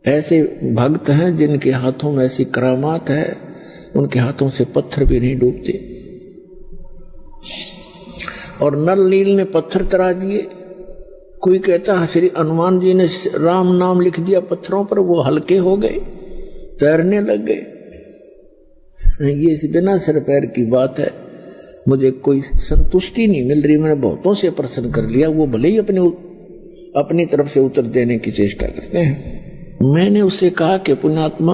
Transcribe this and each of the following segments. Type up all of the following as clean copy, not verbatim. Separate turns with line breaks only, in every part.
ऐसे भक्त हैं जिनके हाथों में ऐसी करामात है, उनके हाथों से पत्थर भी नहीं डूबते। और नल नील ने पत्थर तरा दिए। कोई कहता है श्री हनुमान जी ने राम नाम लिख दिया पत्थरों पर, वो हल्के हो गए, तैरने लग गए। ये इस बिना सिर पैर की बात है। मुझे कोई संतुष्टि नहीं मिल रही। मैंने बहुतों से प्रश्न कर लिया, वो भले ही अपनी तरफ से उत्तर देने की चेष्टा करते हैं। मैंने उससे कहा कि पुण्यात्मा,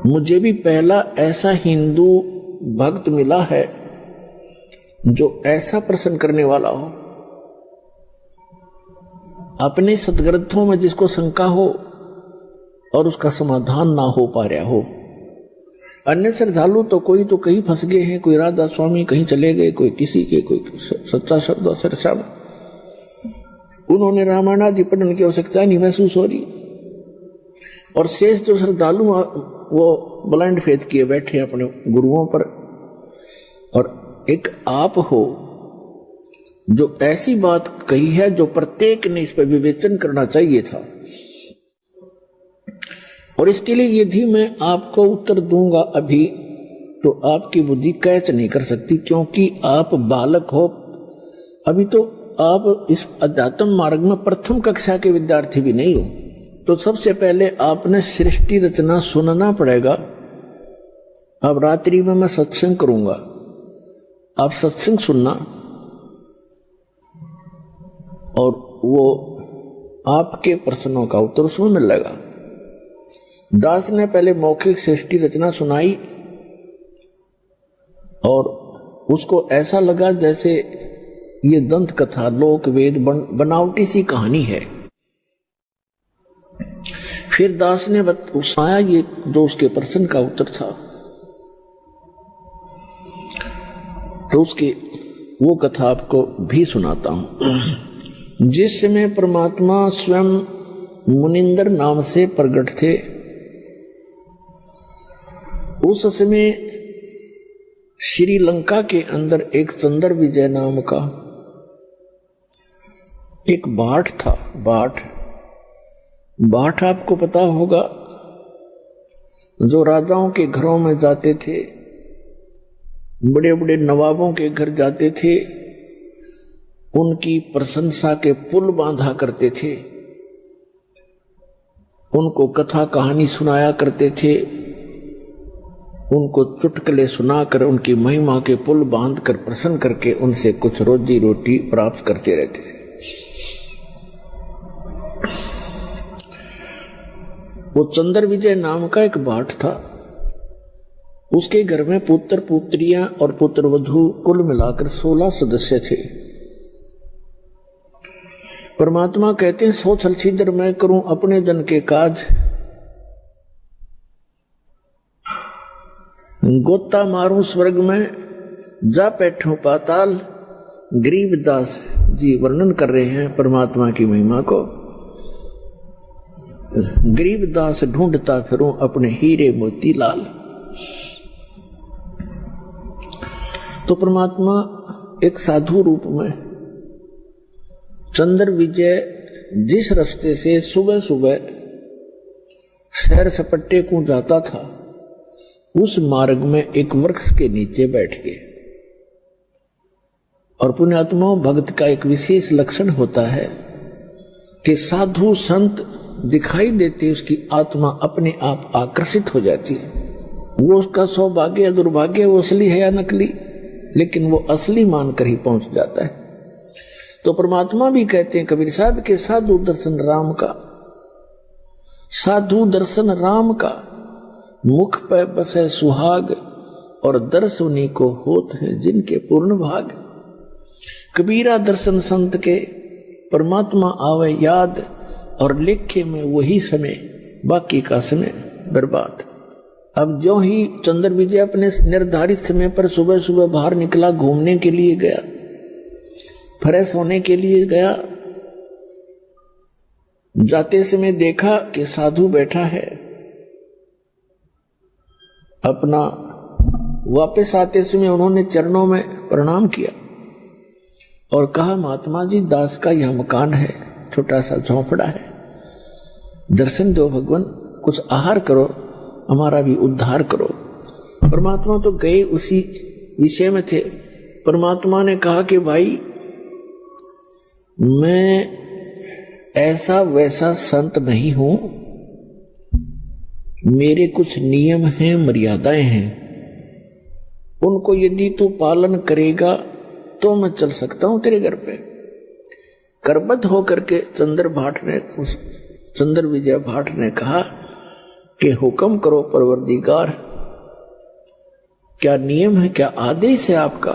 मुझे भी पहला ऐसा हिंदू भक्त मिला है जो ऐसा प्रश्न करने वाला हो, अपने सदग्रंथों में जिसको शंका हो और उसका समाधान ना हो पा रहा हो। अन्य श्रद्धालु तो कोई तो कहीं फंस गए हैं, कोई राधा स्वामी कहीं चले गए, कोई किसी के, कोई सच्चा शब्द सरसा, उन्होंने रामायण आदि पढ़ने की आवश्यकता नहीं महसूस हो रही। और शेष जो श्रद्धालु वो ब्लाइंड फेथ किए बैठे अपने गुरुओं पर। और एक आप हो जो ऐसी बात कही है जो प्रत्येक ने इस पर विवेचन करना चाहिए था। और इसके लिए यदि मैं आपको उत्तर दूंगा अभी, तो आपकी बुद्धि कैच नहीं कर सकती, क्योंकि आप बालक हो। अभी तो आप इस अध्यात्म मार्ग में प्रथम कक्षा के विद्यार्थी भी नहीं हो। तो सबसे पहले आपने सृष्टि रचना सुनना पड़ेगा। अब रात्रि में मैं सत्संग करूंगा, आप सत्संग सुनना, और वो आपके प्रश्नों का उत्तर उसमें मिलेगा। दास ने पहले मौखिक सृष्टि रचना सुनाई और उसको ऐसा लगा जैसे ये दंत कथा, लोक वेद बनावटी सी कहानी है। फिर दास ने सुनाया ये जो उसके प्रश्न का उत्तर था, तो उसकी वो कथा आपको भी सुनाता हूं। जिस समय परमात्मा स्वयं मुनिंदर नाम से प्रकट थे, उस समय श्रीलंका के अंदर एक चंद्र विजय नाम का एक भाट था। भाट आपको पता होगा, जो राजाओं के घरों में जाते थे, बड़े बड़े नवाबों के घर जाते थे, उनकी प्रशंसा के पुल बांधा करते थे, उनको कथा कहानी सुनाया करते थे, उनको चुटकुले सुनाकर उनकी महिमा के पुल बांधकर प्रसन्न करके उनसे कुछ रोजी रोटी प्राप्त करते रहते थे। वो चंद्र विजय नाम का एक भाट था। उसके घर में पुत्र पुत्रियां और पुत्र वधू कुल मिलाकर 16 सदस्य थे। परमात्मा कहते हैं, सो छल छिद्र मैं करूं अपने जन के काज, गोता मारूं स्वर्ग में जा बैठूं पाताल। गरीबदास जी वर्णन कर रहे हैं परमात्मा की महिमा को। गरीबदास ढूंढता फिरूं अपने हीरे मोती लाल। तो परमात्मा एक साधु रूप में चंद्र विजय जिस रास्ते से सुबह सुबह सैर सपट्टे को जाता था, उस मार्ग में एक वृक्ष के नीचे बैठ गए। और पुण्यात्मा, भक्त का एक विशेष लक्षण होता है कि साधु संत दिखाई देते, उसकी आत्मा अपने आप आकर्षित हो जाती है। वो उसका सौभाग्य या दुर्भाग्य, वो असली है या नकली, लेकिन वो असली मानकर ही पहुंच जाता है। तो परमात्मा भी कहते हैं कबीर साहब के, साधु दर्शन राम का, साधु दर्शन राम का, मुख पे बसे सुहाग, और दर्श उन्हीं को होत है जिनके पूर्ण भाग। कबीरा दर्शन संत के, परमात्मा आवे याद, और लेखे में वही समय, बाकी का समय बर्बाद। अब जो ही चंद्र विजय अपने निर्धारित समय पर सुबह सुबह बाहर निकला, घूमने के लिए गया, फ्रेश होने के लिए गया, जाते समय देखा कि साधु बैठा है। अपना वापस आते समय उन्होंने चरणों में प्रणाम किया और कहा, महात्मा जी, दास का यह मकान है, छोटा सा झोंपड़ा है, दर्शन दो भगवान, कुछ आहार करो, हमारा भी उद्धार करो। परमात्मा तो गए उसी विषय में थे। परमात्मा ने कहा कि भाई मैं ऐसा वैसा संत नहीं हूं, मेरे कुछ नियम हैं, मर्यादाएं हैं, उनको यदि तू पालन करेगा तो मैं चल सकता हूं तेरे घर पे। करबद्ध होकर के चंद्र विजय भाट ने कहा कि हुक्म करो परवरदिगार, क्या नियम है, क्या आदेश है आपका?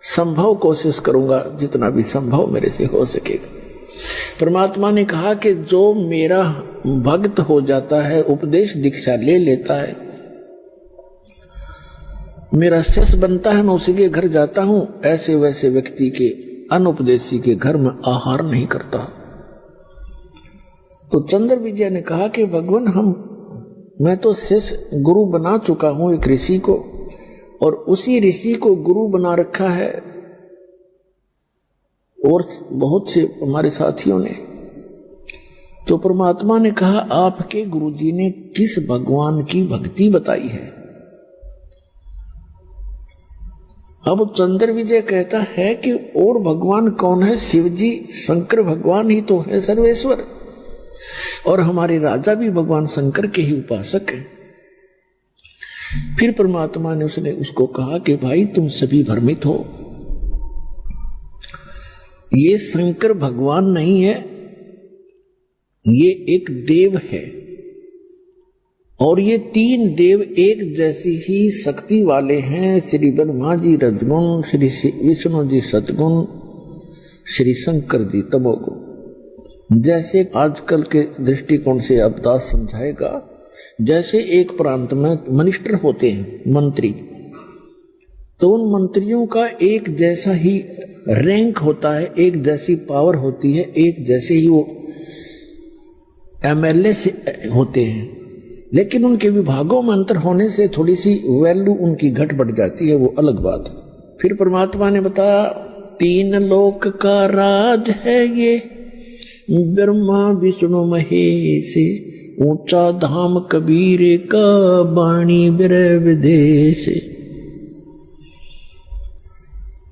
संभव कोशिश करूंगा, जितना भी संभव मेरे से हो सकेगा। परमात्मा ने कहा कि जो मेरा भक्त हो जाता है, उपदेश दीक्षा ले लेता है, मेरा शिष्य बनता है, मैं उसी के घर जाता हूं, ऐसे वैसे व्यक्ति के, अनुपदेशी के घर में आहार नहीं करता। तो चंद्र विजय ने कहा कि भगवान मैं तो शिष्य गुरु बना चुका हूं एक ऋषि को, और उसी ऋषि को गुरु बना रखा है और बहुत से हमारे साथियों ने। तो परमात्मा ने कहा आपके गुरुजी ने किस भगवान की भक्ति बताई है? अब चंद्र विजय कहता है कि और भगवान कौन है? शिव जी, शंकर भगवान ही तो है सर्वेश्वर, और हमारे राजा भी भगवान शंकर के ही उपासक हैं। फिर परमात्मा ने उसको कहा कि भाई तुम सभी भ्रमित हो, ये शंकर भगवान नहीं है, ये एक देव है, और ये तीन देव एक जैसी ही शक्ति वाले हैं। श्री ब्रह्मा जी रजगुण, श्री विष्णु जी सतगुण, श्री शंकर जी तमोगुण। जैसे आजकल के दृष्टिकोण से अवतार समझाएगा, जैसे एक प्रांत में मिनिस्टर होते हैं, मंत्री, तो उन मंत्रियों का एक जैसा ही रैंक होता है, एक जैसी पावर होती है, एक जैसे ही वो एमएलए से होते हैं, लेकिन उनके विभागों में अंतर होने से थोड़ी सी वैल्यू उनकी घट बढ़ जाती है, वो अलग बात है। फिर परमात्मा ने बताया तीन लोक का राज है ये, ब्रह्मा विष्णु महेश, ऊंचा धाम कबीर का, बाणी बिरह विदेश।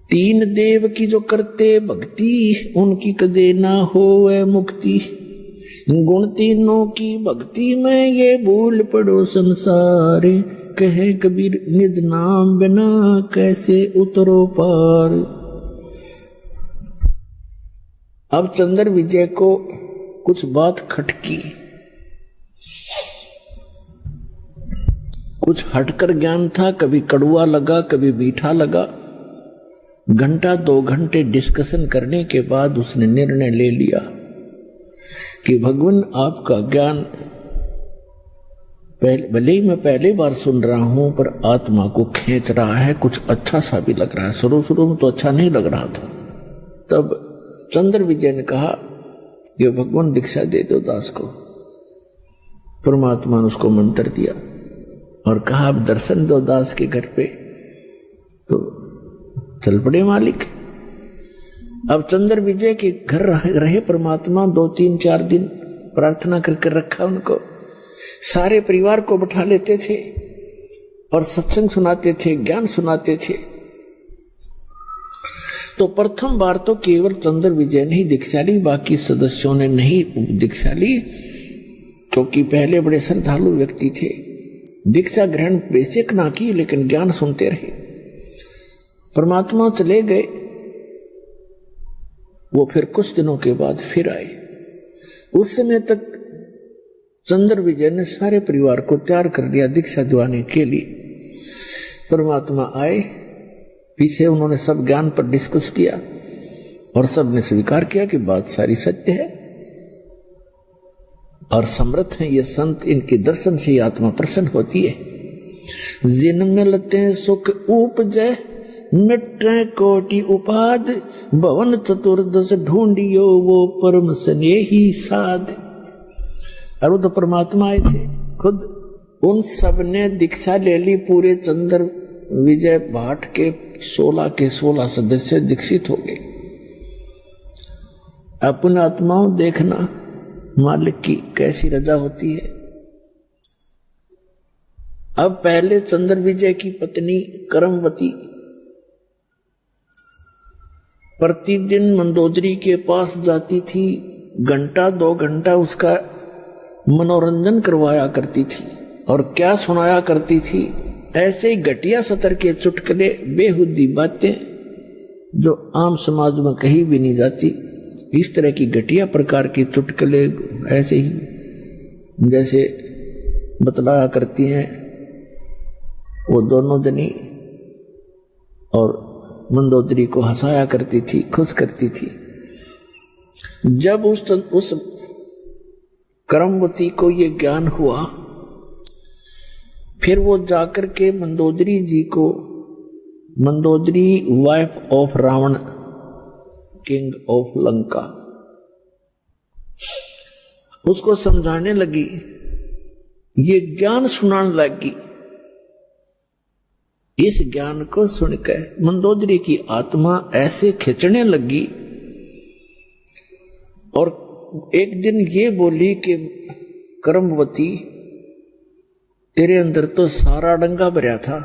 तीन देव की जो करते भक्ति, उनकी कदे ना होवे मुक्ति। गुण तीनों की भक्ति में ये भूल पड़ो संसार, कहे कबीर निज नाम बिना कैसे उतरो पार। अब चंद्र विजय को कुछ बात खटकी, कुछ हटकर ज्ञान था, कभी कड़वा लगा, कभी मीठा लगा। घंटा 2 घंटे डिस्कशन करने के बाद उसने निर्णय ले लिया कि भगवान आपका ज्ञान भले ही मैं पहली बार सुन रहा हूं, पर आत्मा को खींच रहा है, कुछ अच्छा सा भी लग रहा है। शुरू में तो अच्छा नहीं लग रहा था। तब चंद्र विजय ने कहा कि भगवान दीक्षा दे दो दास को। परमात्मा ने उसको मंत्र दिया और कहा अब दर्शन दो दास के घर पे। तो चल पड़े मालिक। अब चंद्र विजय के घर रहे परमात्मा 2-3-4 दिन, प्रार्थना करके रखा उनको। सारे परिवार को बैठा लेते थे और सत्संग सुनाते थे, ज्ञान सुनाते थे। तो प्रथम बार तो केवल चंद्र विजय ने ही दीक्षा ली, बाकी सदस्यों ने नहीं दीक्षा ली, क्योंकि पहले बड़े श्रद्धालु व्यक्ति थे। दीक्षा ग्रहण बेशक ना की, लेकिन ज्ञान सुनते रहे। परमात्मा चले गए, वो फिर कुछ दिनों के बाद फिर आए। उस समय तक चंद्र विजय ने सारे परिवार को तैयार कर दिया दीक्षा दिवाने के लिए। परमात्मा आए, पीछे उन्होंने सब ज्ञान पर डिस्कस किया और सब ने स्वीकार किया कि बात सारी सत्य है और समर्थ हैं ये संत, इनके दर्शन से आत्मा प्रसन्न होती है। जिन मिलते सुख उपजय, मिटे कोटि उपाद, भवन चतुर्दश ढूंढियो वो परम स्नेही साध। और वो तो परमात्मा आए थे खुद, उन सब ने दीक्षा ले ली। पूरे चंद्र विजय भाट के 16 सदस्य दीक्षित हो गए। अपन आत्माओं देखना मालिक की कैसी रजा होती है। अब पहले चंद्र विजय की पत्नी करमवती प्रतिदिन मंदोदरी के पास जाती थी, घंटा 2 घंटा उसका मनोरंजन करवाया करती थी। और क्या सुनाया करती थी? ऐसे ही घटिया सतर के चुटकुले, बेहुदी बातें जो आम समाज में कहीं भी नहीं जाती। इस तरह की घटिया प्रकार की चुटकुले ऐसे ही जैसे बतलाया करती हैं वो दोनों जनी, और मंदोदरी को हंसाया करती थी, खुश करती थी। जब उस करमवती को ये ज्ञान हुआ, फिर वो जाकर के मंदोदरी जी को, Mandodari wife of Ravan king of Lanka, उसको समझाने लगी, ये ज्ञान सुनाने लगी। इस ज्ञान को सुनकर मंदोदरी की आत्मा ऐसे खिंचने लगी और एक दिन ये बोली कि करमवती, तेरे अंदर तो सारा डंगा भरा था,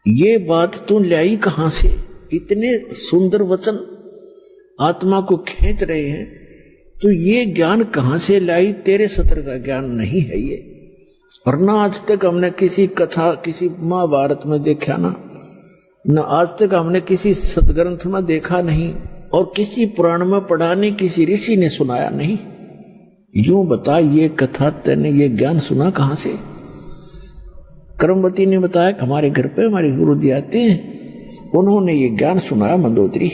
ये बात तू लाई कहां से? इतने सुंदर वचन आत्मा को खींच रहे हैं, तो ये ज्ञान कहां से लाई? तेरे सत्र का ज्ञान नहीं है ये। और ना आज तक हमने किसी कथा, किसी महाभारत में देखा ना आज तक हमने किसी सदग्रंथ में देखा नहीं, और किसी पुराण में पढ़ा नहीं, किसी ऋषि ने सुनाया नहीं। यूं बता, ये कथा तेने ये ज्ञान सुना कहां से? करमवती ने बताया कि हमारे घर पे हमारे गुरु जी आते हैं, उन्होंने ये ज्ञान सुनाया मंदोदरी।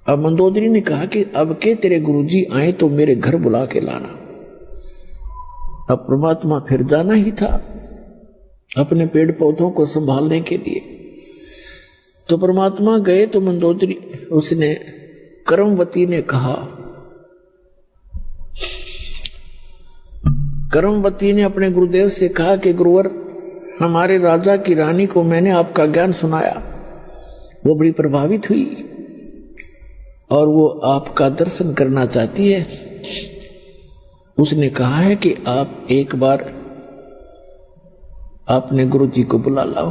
अब मंदोदरी ने कहा कि अब के तेरे गुरुजी आए तो मेरे घर बुला के लाना। अब परमात्मा फिर जाना ही था अपने पेड़ पौधों को संभालने के लिए। तो परमात्मा गए तो मंदोदरी, उसने करमवती ने कहा, करमवती ने अपने गुरुदेव से कहा कि गुरुवर, हमारे राजा की रानी को मैंने आपका ज्ञान सुनाया, वो बड़ी प्रभावित हुई और वो आपका दर्शन करना चाहती है। उसने कहा है कि आप एक बार अपने गुरु जी को बुला लाओ।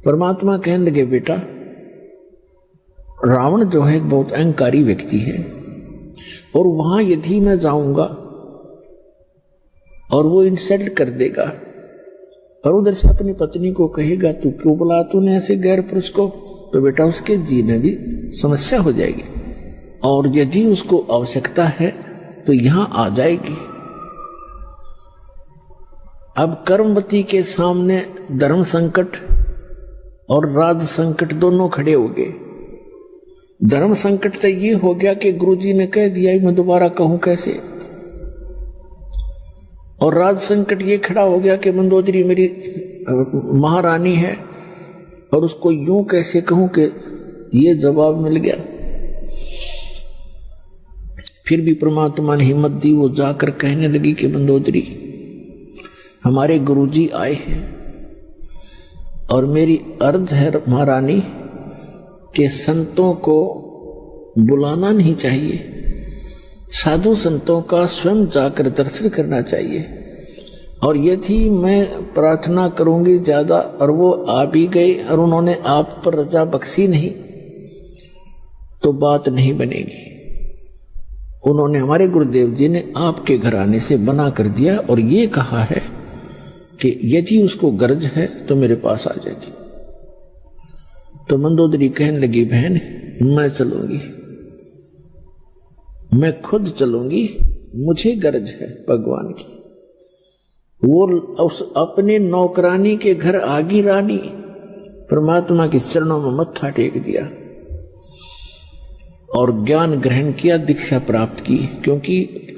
परमात्मा कहने लगे, बेटा, रावण जो है एक बहुत अहंकारी व्यक्ति है, और वहां यदि मैं जाऊंगा और वो इंसल्ट कर देगा और उधर से अपनी पत्नी को कहेगा तू क्यों बुला तूने ऐसे गैर पुरुष को, तो बेटा उसके जीने भी समस्या हो जाएगी, और यदि उसको आवश्यकता है तो यहां आ जाएगी। अब करमवती के सामने धर्म संकट और राज संकट दोनों खड़े हो गए। धर्म संकट तो ये हो गया कि गुरुजी ने कह दिया, मैं दोबारा कहूं कैसे, और राज संकट ये खड़ा हो गया कि मंदोदरी मेरी महारानी है और उसको यूं कैसे कहूं कि ये जवाब मिल गया। फिर भी परमात्मा ने हिम्मत दी, वो जाकर कहने लगी कि मंदोदरी, हमारे गुरुजी आए हैं और मेरी अर्ज है महारानी कि संतों को बुलाना नहीं चाहिए, साधु संतों का स्वयं जाकर दर्शन करना चाहिए, और यदि मैं प्रार्थना करूंगी ज्यादा और वो आ भी गए और उन्होंने आप पर रजा बख्शी नहीं तो बात नहीं बनेगी। उन्होंने, हमारे गुरुदेव जी ने आपके घराने से मना कर दिया और ये कहा है कि यदि उसको गरज है तो मेरे पास आ जाएगी। तो मंदोदरी कहने लगी, बहन मैं चलूंगी, मैं खुद चलूंगी, मुझे गरज है भगवान की। वो उस अपने नौकरानी के घर आगी रानी परमात्मा के चरणों में मत्था टेक दिया और ज्ञान ग्रहण किया, दीक्षा प्राप्त की, क्योंकि